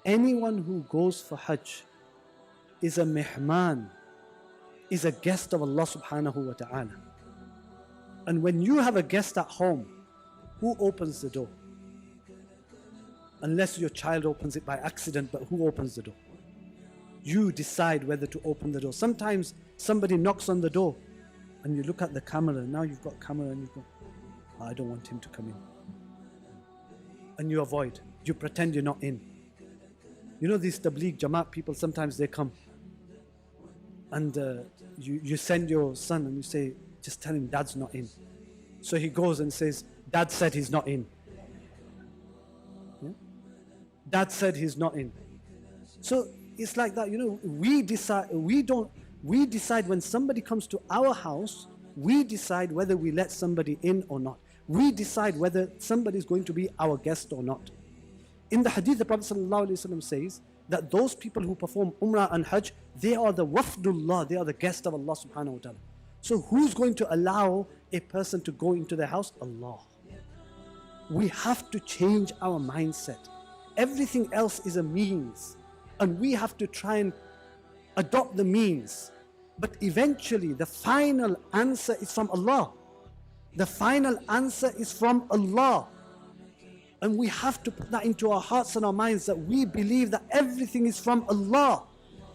anyone who goes for Hajj is a mihman, is a guest of Allah subhanahu wa ta'ala. And when you have a guest at home, who opens the door? Unless your child opens it by accident, but who opens the door? You decide whether to open the door. Sometimes somebody knocks on the door and you look at the camera. Now you've got camera and you've got, oh, I don't want him to come in. And you avoid. You pretend you're not in. You know these Tabligh Jamaat people, sometimes they come and you send your son and you say, just tell him dad's not in. So he goes and says, dad said he's not in. Yeah? Dad said he's not in. So it's like that, you know, we decide when somebody comes to our house, we decide whether we let somebody in or not. We decide whether somebody is going to be our guest or not. In the hadith, the Prophet ﷺ says that those people who perform Umrah and Hajj, they are the wafdullah, they are the guest of Allah subhanahu wa ta'ala. So who's going to allow a person to go into their house? Allah. We have to change our mindset. Everything else is a means, and we have to try and adopt the means. But eventually the final answer is from Allah. The final answer is from Allah. And we have to put that into our hearts and our minds, that we believe that everything is from Allah.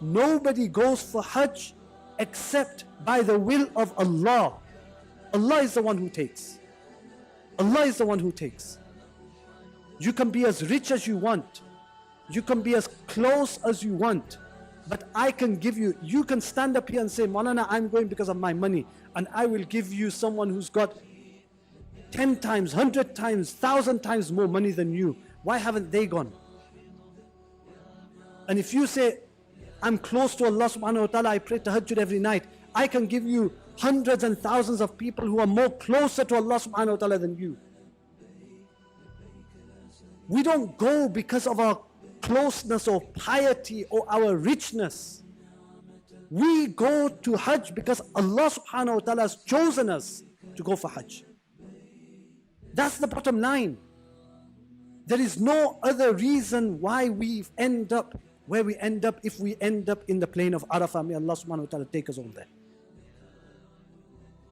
Nobody goes for Hajj except by the will of Allah. Allah is the one who takes. Allah is the one who takes. You can be as rich as you want. You can be as close as you want. But I can give you, you can stand up here and say, Maulana, I'm going because of my money. And I will give you someone who's got 10 times, 100 times, 1,000 times more money than you. Why haven't they gone? And if you say, I'm close to Allah subhanahu wa ta'ala, I pray tahajjud every night, I can give you hundreds and thousands of people who are more closer to Allah subhanahu wa ta'ala than you. We don't go because of our closeness or piety or our richness. We go to Hajj because Allah subhanahu wa ta'ala has chosen us to go for Hajj. That's the bottom line. There is no other reason why we end up where we end up if we end up in the plain of Arafah. May Allah subhanahu wa ta'ala take us all there.